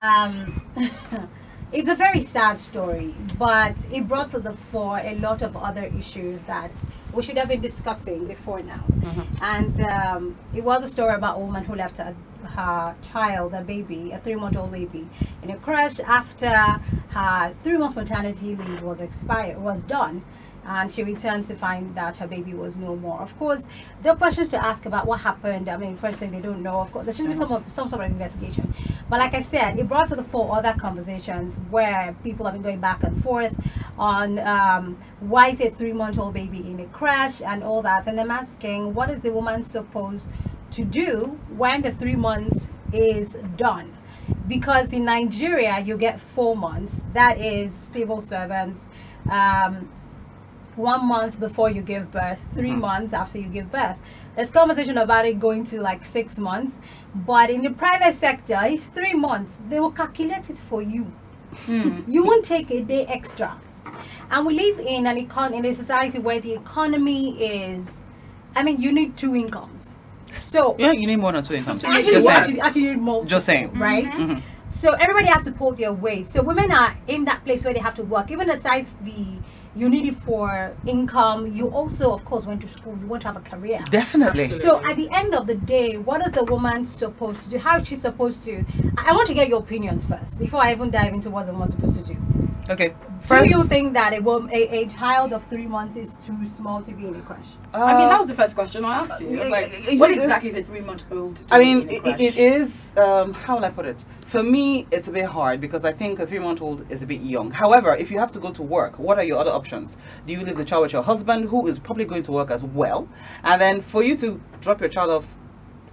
Um, it's a very sad story, but it brought to the fore a lot of other issues that we should have been discussing before now. And it was a story about a woman who left her child, a baby, a 3-month-old baby, in a creche after her 3 months maternity leave was done. And she returned to find that her baby was no more. Of course, there are questions to ask about what happened. I mean, first thing, they don't know. Of course, there should be some sort of investigation. But like I said, it brought to the fore other conversations where people have been going back and forth on why is a 3-month-old baby in a creche and all that. And I'm asking, what is the woman supposed to do when the 3 months is done? Because in Nigeria, you get 4 months. That is civil servants. 1 month before you give birth, 3 months after you give birth. There's conversation about it going to like 6 months, but in the private sector, it's 3 months. They will calculate it for you. You won't take a day extra. And we live in in a society where the economy is, I mean, you need 2 incomes. So yeah, you need more than 2 incomes. Actually, you need more. Just saying, right? So everybody has to pull their weight. So women are in that place where they have to work, even aside you need it for income. You also, of course, went to school. You want to have a career. Definitely. So at the end of the day, what is a woman supposed to do? How is she supposed to? I want to get your opinions first before I even dive into what a woman's supposed to do. Okay. Do you think that a child of 3 months is too small to be in a creche? I mean, that was the first question I asked you. Like, what exactly is a 3-month-old to do? I mean, in a creche? it is, how will I put it? For me, it's a bit hard because I think a 3-month-old is a bit young. However, if you have to go to work, what are your other options? Do you leave the child with your husband, who is probably going to work as well? And then for you to drop your child off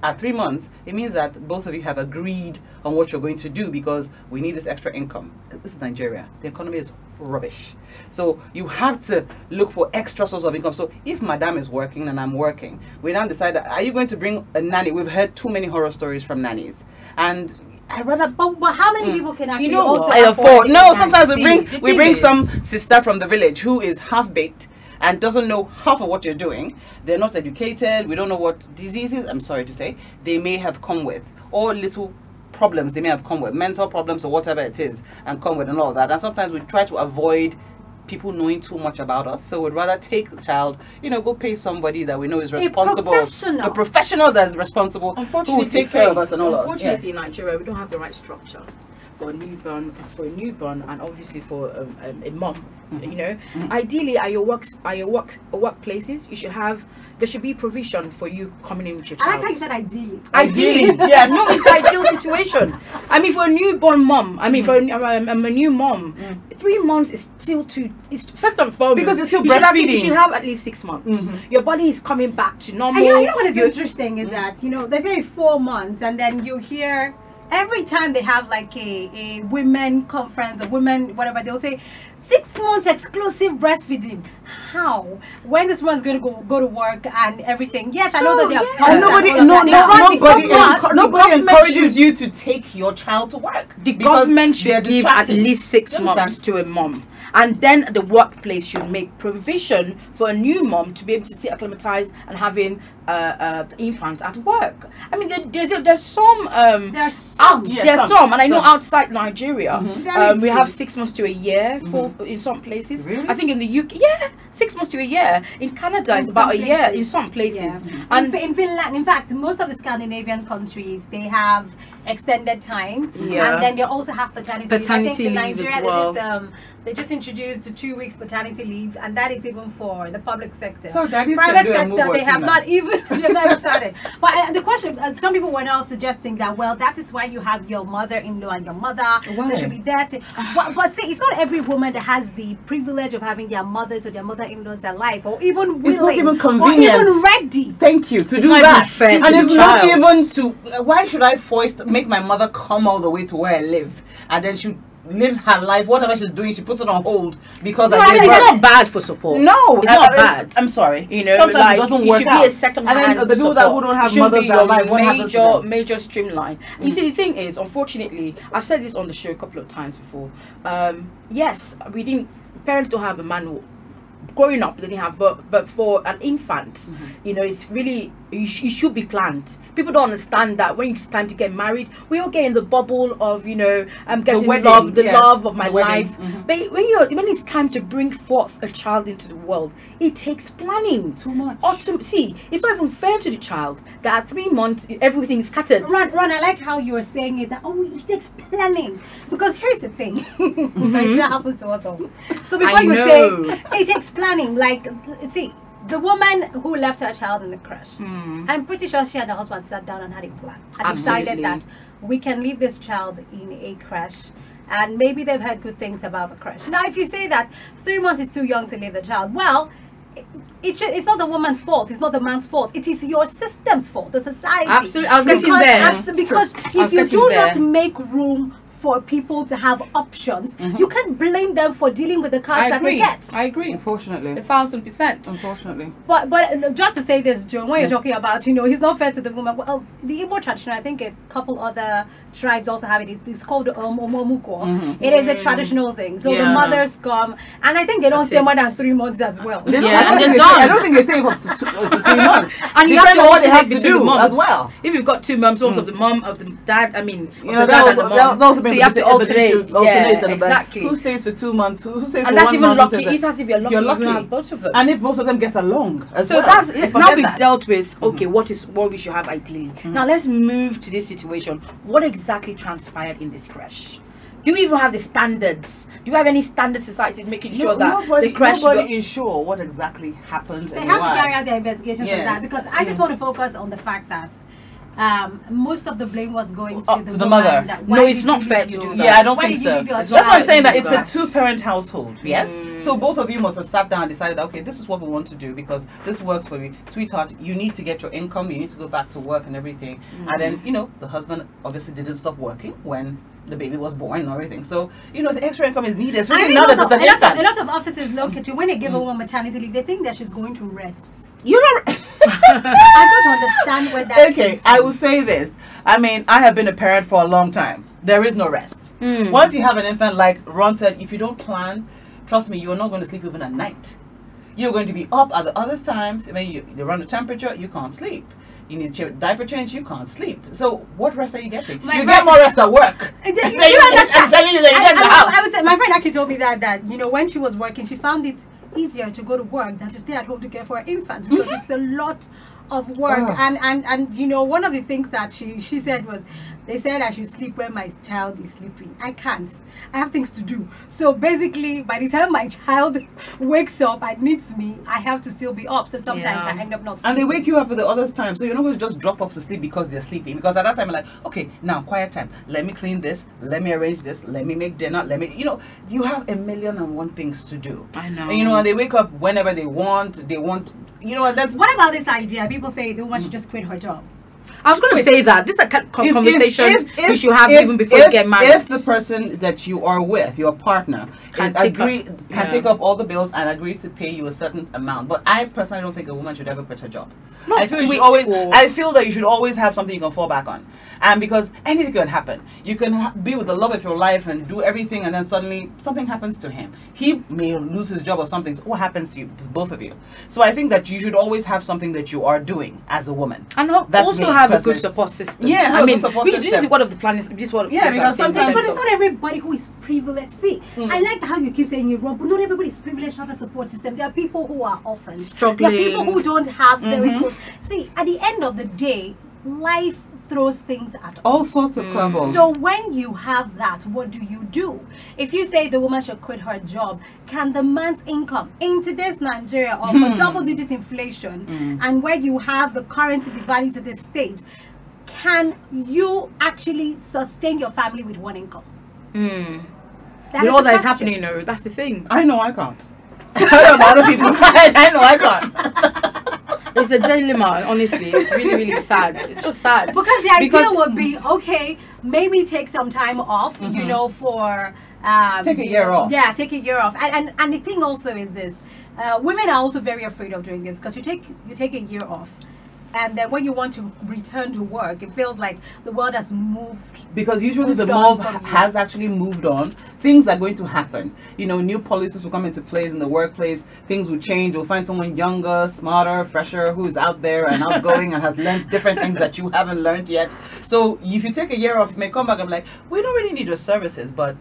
at 3 months, it means that both of you have agreed on what you're going to do because we need this extra income. This is Nigeria. The economy is rubbish. So you have to look for extra source of income. So if madam is working and I'm working, we now decide that, are you going to bring a nanny? We've heard too many horror stories from nannies. And I rather, but how many people can actually also afford? No, sometimes we bring is, some sister from the village who is half-baked and doesn't know half of what you're doing. They're not educated. We don't know what diseases, I'm sorry to say, they may have come with, or little problems they may have come with, mental problems or whatever it is, and come with and all that. And sometimes we try to avoid people knowing too much about us, so we'd rather take the child, you know, go pay somebody that we know is responsible, a professional that's responsible, who will take care of us and all that. Unfortunately, in Nigeria, we don't have the right structure for a newborn, and obviously for a mom. You know, ideally at your workplaces, there should be provision for you coming in with your child. I like how you said ideally. Ideally, yeah, no, it's the ideal situation. I mean, for a newborn mom, I mean, for a new mom, 3 months is still too. It's first and foremost because it's still breastfeeding. You should have at least 6 months. Your body is coming back to normal. And you know what is interesting is that, you know, they say 4 months, and then you hear every time they have like a women conference or women whatever, they'll say 6 months exclusive breastfeeding. How? When this one's going to go to work and everything? Yes, I know that they are. Nobody encourages you to take your child to work. The government should give at least 6 months to a mom. And then the workplace should make provision for a new mom to be able to stay acclimatized and having the infant at work. I mean, there's some, and I know outside Nigeria, we have 6 months to a year for in some places. Really? I think in the UK, 6 months to a year. In Canada, it's about a year in some places. Yeah. And in Finland, in fact, most of the Scandinavian countries, they have extended time, and then they also have paternity leave. I think in Nigeria, as well. They just introduced the 2 weeks paternity leave, and that is even for the public sector. So that is private sector. They have not even started. But the question, some people were now suggesting that, well, that is why you have your mother-in-law and your mother. They should be there to. But see, it's not every woman that has the privilege of having their mothers or their mother-in-laws alive, or even willing, it's not even convenient, or even ready. Thank you to do that. And it's not even to. Why should I make my mother come all the way to where I live, and then she lives her life, whatever she's doing, she puts it on hold because it's not bad for support. No, it's not bad. I'm sorry. You know, sometimes like, it doesn't work should out. Be a second and then the people that who don't have mothers that alive, major streamline. You see, the thing is, unfortunately, I've said this on the show a couple of times before. Yes, parents don't have a manual. Growing up, they didn't have, but for an infant, you know, it's really it should be planned. People don't understand that when it's time to get married, we all get in the bubble of, you know, I'm getting the love of my life. But when it's time to bring forth a child into the world, it takes planning. Too much. See, it's not even fair to the child that at 3 months everything is scattered. Ron, I like how you were saying it, that it takes planning. Because here's the thing. That happens to us all. So before you say it takes planning, like, see, the woman who left her child in the creche, I'm pretty sure she and her husband sat down and had a plan and decided that we can leave this child in a creche, and maybe they've heard good things about the creche. Now, if you say that 3 months is too young to leave the child, well, it's not the woman's fault, it's not the man's fault, it is your system's fault, the society. Absolutely, I was getting there. Because if you do not make room for people to have options, you can't blame them for dealing with the cards that they get. I agree. Unfortunately. 1,000%. Unfortunately. But just to say this, Joan, when you're talking about, you know, it's not fair to the woman. Well, the Igbo tradition, I think a couple other tribes also have it. It's called omomuko. It is a traditional thing. So the mothers come, and I think they don't stay more than 3 months as well. And they're done. I don't think they stay up to 3 months. And you have to what they have to between do the moms as well. If you've got 2 moms, one of the mom, of the dad, I mean, you know, the dad and the mom. So you have to alternate. Yeah, exactly. Who stays for 2 months? Who stays for 1 month? And that's even lucky. If you're lucky, you even have both of them. And if both of them get along as so well. So that's now we've dealt with. Okay, what we should have ideally. Now let's move to this situation. What exactly transpired in this creche? Do you even have the standards? Do you have any standard society making sure that the creche? Nobody is sure what exactly happened. They have to carry out their investigations on that, because I just want to focus on the fact that most of the blame was going to the mother. No, it's not fair to do that. Yeah, I don't think so. That's why I'm saying that it's a 2-parent household. Yes. So both of you must have sat down and decided, okay, this is what we want to do because this works for me, sweetheart. You need to get your income. You need to go back to work and everything. And then, you know, the husband obviously didn't stop working when the baby was born and everything. So, you know, the extra income is needed. Especially now that there's an infant. A lot of offices look at you when they give a woman maternity leave. They think that she's going to rest. You know, I don't understand where that. Okay, I will say this. I mean, I have been a parent for a long time. There is no rest. Once you have an infant, like Ron said, if you don't plan, trust me, you're not going to sleep even at night. You're going to be up at the other times. When you run the temperature, you can't sleep. You need to diaper change, you can't sleep. So what rest are you getting? You get more rest at work. I'm telling you that you get in the house. I would say, my friend actually told me that you know, when she was working, she found it easier to go to work than to stay at home to care for her infant, because it's a lot of work. And you know, one of the things that she said was, they said I should sleep when my child is sleeping. I can't. I have things to do. So basically, by the time my child wakes up and needs me, I have to still be up. So sometimes I end up not sleeping. And they wake you up at the other time. So you're not going to just drop off to sleep because they're sleeping. Because at that time, you're like, okay, now quiet time. Let me clean this. Let me arrange this. Let me make dinner. Let me, you know, you have 1,000,001 things to do. I know. And you know, and they wake up whenever they want. They want, you know, that's. What about this idea? People say the woman should just quit her job. I was going to say that. This is a conversation we should have even before you get married. If the person that you are with, your partner, can take up all the bills and agrees to pay you a certain amount. But I personally don't think a woman should ever quit her job. I feel that you should always have something you can fall back on. And because anything can happen. You can be with the love of your life and do everything, and then suddenly something happens to him. He may lose his job or something. So what happens to you, both of you? So I think that you should always have something that you are doing as a woman. And also have a good support system. Yeah, I mean, this is one of the plans. Because sometimes, but it's not everybody who is privileged. See, I like how you keep saying you're wrong, but not everybody is privileged to have a support system. There are people who are orphans. Struggling. There are people who don't have very good. See, at the end of the day, life throws things at all sorts of curveballs. So when you have that, what do? If you say the woman should quit her job, can the man's income in today's Nigeria of a double-digit inflation and where you have the currency devalued to this state, can you actually sustain your family with one income? With all that is happening, you know, that's the thing. I know I can't. I don't know other people. I know I can't. It's a dilemma, honestly. It's really, really sad. It's just sad. Because the idea would be, okay, maybe take some time off, you know, for... take a year off. Yeah, take a year off. And the thing also is this. Women are also very afraid of doing this, because you take a year off. and then when you want to return to work, it feels like the world has moved. Because usually the Moved on mob from you. has actually moved on. Things are going to happen. You know, new policies will come into place in the workplace. Things will change. You'll find someone younger, smarter, fresher, who is out there and outgoing and has learned different things that you haven't learned yet. So if you take a year off, you may come back and be like, we don't really need your services, but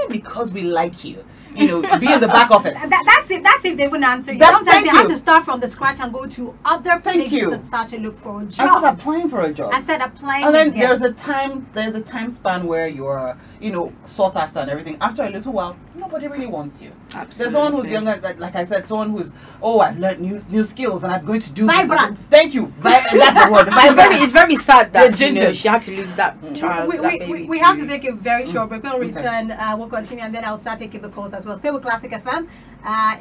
because we like you. You know, be in the back office. That's if they wouldn't answer you. That's- Sometimes thank you have you. to start from the scratch and go to other Thank places you. and start to look for a I started job. applying for a job. I started applying. And then again. there's a time span where you're, you know, sought after and everything. After a little while, nobody really wants you. Absolutely. There's someone who's younger, like I said, someone who's, oh, I've learned new skills and I'm going to do Vibrant. this. Thank you. That's the word. It's very sad They're that you know, gingers. she had to lose that child. that baby we have to take a very short break. We'll Okay. return. We'll continue, and then I'll start taking the calls as well. Stay with Classic FM.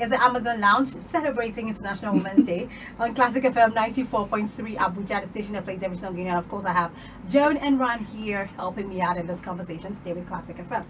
It's the Amazon Lounge celebrating International Women's Day on Classic FM 94.3 Abuja, the station that plays every song you know. And of course, I have Joan and Ron here helping me out in this conversation. Stay with Classic FM.